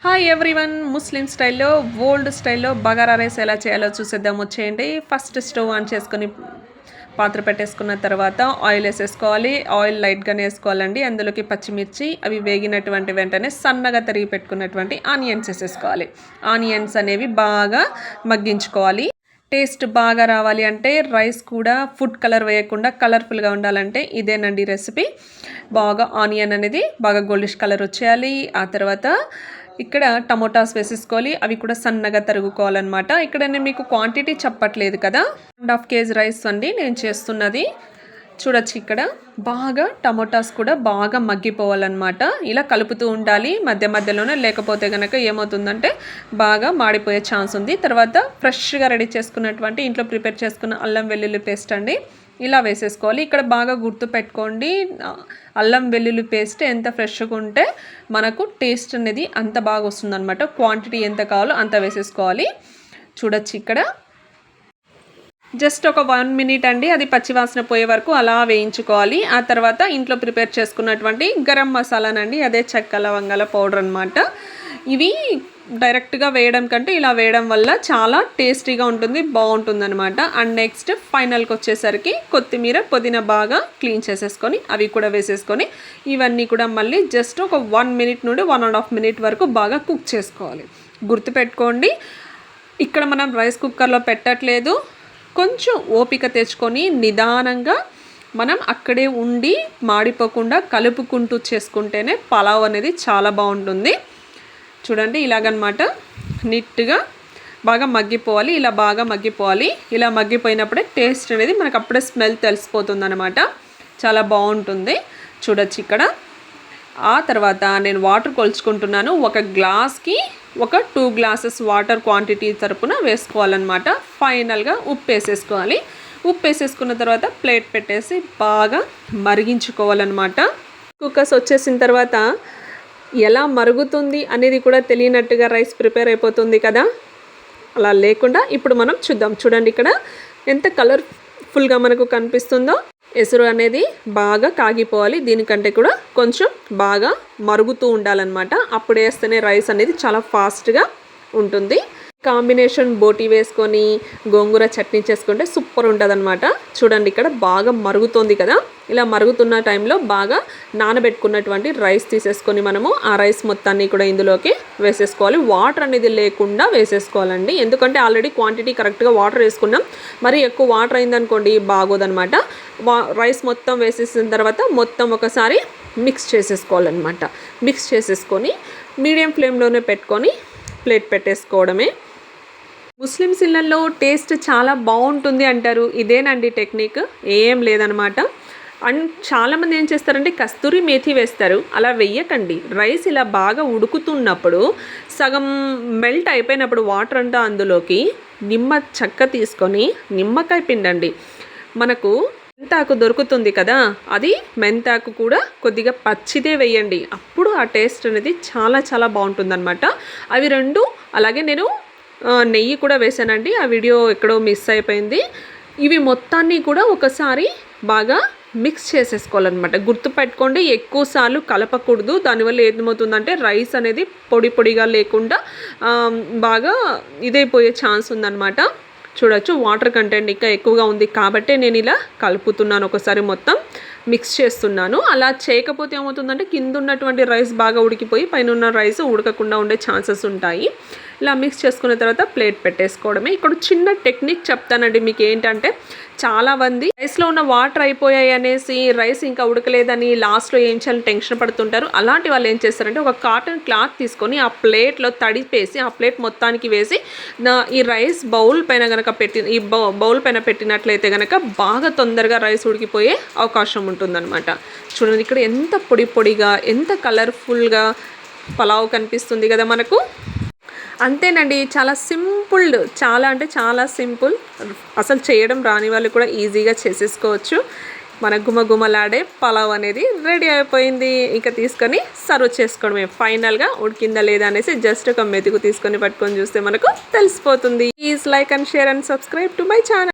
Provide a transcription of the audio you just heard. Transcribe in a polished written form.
Hi everyone, ముస్లిం స్టైల్లో old స్టైల్లో bagara rice ఎలా చేయాలో చూసేద్దాం వచ్చేయండి. ఫస్ట్ స్టవ్ ఆన్ చేసుకొని పాత్ర పెట్టేసుకున్న తర్వాత ఆయిల్ వేసేసుకోవాలి. ఆయిల్ లైట్గానే వేసుకోవాలండి. అందులోకి పచ్చిమిర్చి అవి వేగినటువంటి వెంటనే సన్నగా తరిగి పెట్టుకున్నటువంటి ఆనియన్స్ వేసేసుకోవాలి. ఆనియన్స్ అనేవి బాగా మగ్గించుకోవాలి. టేస్ట్ బాగా రావాలి అంటే రైస్ కూడా ఫుడ్ కలర్ వేయకుండా కలర్ఫుల్గా ఉండాలంటే ఇదేనండి రెసిపీ. బాగా ఆనియన్ అనేది బాగా గోల్డిష్ కలర్ వచ్చేయాలి. ఆ తర్వాత ఇక్కడ టమోటాస్ వేసేసుకోవాలి. అవి కూడా సన్నగా తరుగుకోవాలన్నమాట. ఇక్కడ నేను మీకు క్వాంటిటీ చెప్పట్లేదు కదా, 1.5 kg రైస్ అండి నేను చేస్తున్నది. చూడొచ్చు ఇక్కడ బాగా టమోటాస్ కూడా బాగా మగ్గిపోవాలన్నమాట. ఇలా కలుపుతూ ఉండాలి మధ్య మధ్యలోనే, లేకపోతే కనుక ఏమవుతుందంటే బాగా మాడిపోయే ఛాన్స్ ఉంది. తర్వాత ఫ్రెష్గా రెడీ చేసుకున్నటువంటి ఇంట్లో ప్రిపేర్ చేసుకున్న అల్లం వెల్లుల్లి పేస్ట్ అండి ఇలా వేసేసుకోవాలి. ఇక్కడ బాగా గుర్తు పెట్టుకోండి, అల్లం వెల్లుల్లి పేస్ట్ ఎంత ఫ్రెష్గా ఉంటే మనకు టేస్ట్ అనేది అంత బాగా వస్తుంది అనమాట. క్వాంటిటీ ఎంత కావాలో అంత వేసేసుకోవాలి. చూడొచ్చు ఇక్కడ జస్ట్ ఒక 1 minute అండి, అది పచ్చివాసన పోయే వరకు అలా వేయించుకోవాలి. ఆ తర్వాత ఇంట్లో ప్రిపేర్ చేసుకున్నటువంటి గరం మసాలానండి, అదే చెక్క లవంగాల పౌడర్ అనమాట. ఇవి డైరెక్ట్గా వేయడం కంటే ఇలా వేయడం వల్ల చాలా టేస్టీగా ఉంటుంది, బాగుంటుంది అనమాట. అండ్ నెక్స్ట్ ఫైనల్కి వచ్చేసరికి కొత్తిమీర పుదీనా బాగా క్లీన్ చేసేసుకొని అవి కూడా వేసేసుకొని ఇవన్నీ కూడా మళ్ళీ జస్ట్ ఒక 1 minute నుండి 1.5 minute వరకు బాగా కుక్ చేసుకోవాలి. గుర్తుపెట్టుకోండి, ఇక్కడ మనం రైస్ కుక్కర్లో పెట్టట్లేదు. కొంచెం ఓపిక తెచ్చుకొని నిదానంగా మనం అక్కడే ఉండి మాడిపోకుండా కలుపుకుంటూ చేసుకుంటేనే పలావ్ అనేది చాలా బాగుంటుంది. చూడండి ఇలాగనమాట, నీట్గా బాగా మగ్గిపోవాలి. ఇలా బాగా మగ్గిపోవాలి. ఇలా మగ్గిపోయినప్పుడే టేస్ట్ అనేది మనకు అప్పుడే స్మెల్ తెలిసిపోతుంది అనమాట. చాలా బాగుంటుంది. చూడొచ్చు ఇక్కడ. ఆ తర్వాత నేను వాటర్ కొలుచుకుంటున్నాను. ఒక గ్లాస్కి ఒక 2 glasses వాటర్ క్వాంటిటీ తరపున వేసుకోవాలన్నమాట. ఫైనల్గా ఉప్పు వేసేసుకోవాలి. ఉప్పు వేసేసుకున్న తర్వాత ప్లేట్ పెట్టేసి బాగా మరిగించుకోవాలన్నమాట. కుక్కర్స్ వచ్చేసిన తర్వాత ఎలా మరుగుతుంది అనేది కూడా తెలియనట్టుగా రైస్ ప్రిపేర్ అయిపోతుంది కదా, అలా లేకుండా ఇప్పుడు మనం చూద్దాం. చూడండి ఇక్కడ ఎంత కలర్ఫుల్గా మనకు కనిపిస్తుందో. ఎసురు అనేది బాగా కాగిపోవాలి. దీనికంటే కూడా కొంచెం బాగా మరుగుతూ ఉండాలన్నమాట. అప్పుడు వేస్తేనే రైస్ అనేది చాలా ఫాస్ట్గా ఉంటుంది. కాంబినేషన్ బోటి వేసుకొని గోంగూర చట్నీ చేసుకుంటే సూపర్ ఉంటుంది అనమాట. చూడండి ఇక్కడ బాగా మరుగుతుంది కదా, ఇలా మరుగుతున్న టైంలో బాగా నానబెట్టుకున్నటువంటి రైస్ తీసేసుకొని మనము ఆ రైస్ మొత్తాన్ని కూడా ఇందులోకి వేసేసుకోవాలి. వాటర్ అనేది లేకుండా వేసేసుకోవాలండి, ఎందుకంటే ఆల్రెడీ క్వాంటిటీ కరెక్ట్గా వాటర్ వేసుకున్నాం. మరి ఎక్కువ వాటర్ అయిందనుకోండి బాగోదనమాట. రైస్ మొత్తం వేసేసిన తర్వాత మొత్తం ఒకసారి మిక్స్ చేసేసుకోవాలన్నమాట. మిక్స్ చేసేసుకొని మీడియం ఫ్లేమ్లోనే పెట్టుకొని ప్లేట్ పెట్టేసుకోవడమే. ముస్లిమ్స్ ఇళ్ళల్లో టేస్ట్ చాలా బాగుంటుంది అంటారు. ఇదేనండి టెక్నిక్, ఏం లేదనమాట. అండ్ చాలామంది ఏం చేస్తారంటే కస్తూరి మేథి వేస్తారు. అలా వెయ్యకండి. రైస్ ఇలా బాగా ఉడుకుతున్నప్పుడు సగం మెల్ట్ అయిపోయినప్పుడు వాటర్ అంతా అందులోకి నిమ్మ చెక్క తీసుకొని నిమ్మకాయ పిండండి. మనకు మెంతాకు దొరుకుతుంది కదా, అది మెంతాకు కూడా కొద్దిగా పచ్చిదే వేయండి. అప్పుడు ఆ టేస్ట్ అనేది చాలా చాలా బాగుంటుంది అనమాట. అవి రెండు. అలాగే నేను నెయ్యి కూడా వేసానండి, ఆ వీడియో ఎక్కడో మిస్ అయిపోయింది. ఇవి మొత్తాన్ని కూడా ఒకసారి బాగా మిక్స్ చేసేసుకోవాలన్నమాట. గుర్తుపెట్టుకోండి, ఎక్కువసార్లు కలపకూడదు. దానివల్ల ఏమవుతుందంటే రైస్ అనేది పొడి పొడిగా లేకుండా బాగా ఇదైపోయే ఛాన్స్ ఉందన్నమాట. చూడొచ్చు వాటర్ కంటెంట్ ఇంకా ఎక్కువగా ఉంది కాబట్టి నేను ఇలా కలుపుతున్నాను, ఒకసారి మొత్తం మిక్స్ చేస్తున్నాను. అలా చేయకపోతే ఏమవుతుందంటే కింద ఉన్నటువంటి రైస్ బాగా ఉడికిపోయి పైన ఉన్న రైస్ ఉడకకుండా ఉండే ఛాన్సెస్ ఉంటాయి. ఇలా మిక్స్ చేసుకున్న తర్వాత ప్లేట్ పెట్టేసుకోవడమే. ఇక్కడ చిన్న టెక్నిక్ చెప్తానండి మీకు. ఏంటంటే చాలామంది రైస్లో ఉన్న వాటర్ అయిపోయాయి అనేసి రైస్ ఇంకా ఉడకలేదని లాస్ట్లో ఏం చేయాలని టెన్షన్ పడుతుంటారు. అలాంటి వాళ్ళు ఏం చేస్తారంటే ఒక కాటన్ క్లాత్ తీసుకొని ఆ ప్లేట్లో తడిపేసి ఆ ప్లేట్ మొత్తానికి వేసి ఈ రైస్ బౌల్ పైన కనుక ఈ బౌల్ పైన పెట్టినట్లయితే కనుక బాగా తొందరగా రైస్ ఉడికిపోయే అవకాశం ఉంటుందన్నమాట. చూడండి ఇక్కడ ఎంత పొడి పొడిగా ఎంత కలర్ఫుల్గా పలావ్ కనిపిస్తుంది కదా మనకు. అంతేనండి, చాలా సింపుల్, చాలా అంటే చాలా సింపుల్. అసలు చేయడం రాని వాళ్ళు కూడా ఈజీగా చేసేసుకోవచ్చు. మన గుమగుమలాడే పలావ్ అనేది రెడీ అయిపోయింది. ఇంకా తీసుకొని సర్వ్ చేసుకోవడమే. ఫైనల్గా ఉడికిందా లేదా అనేసి జస్ట్ ఒక మెతుకు తీసుకొని పట్టుకొని చూస్తే మనకు తెలిసిపోతుంది. Please like and share and subscribe to my channel.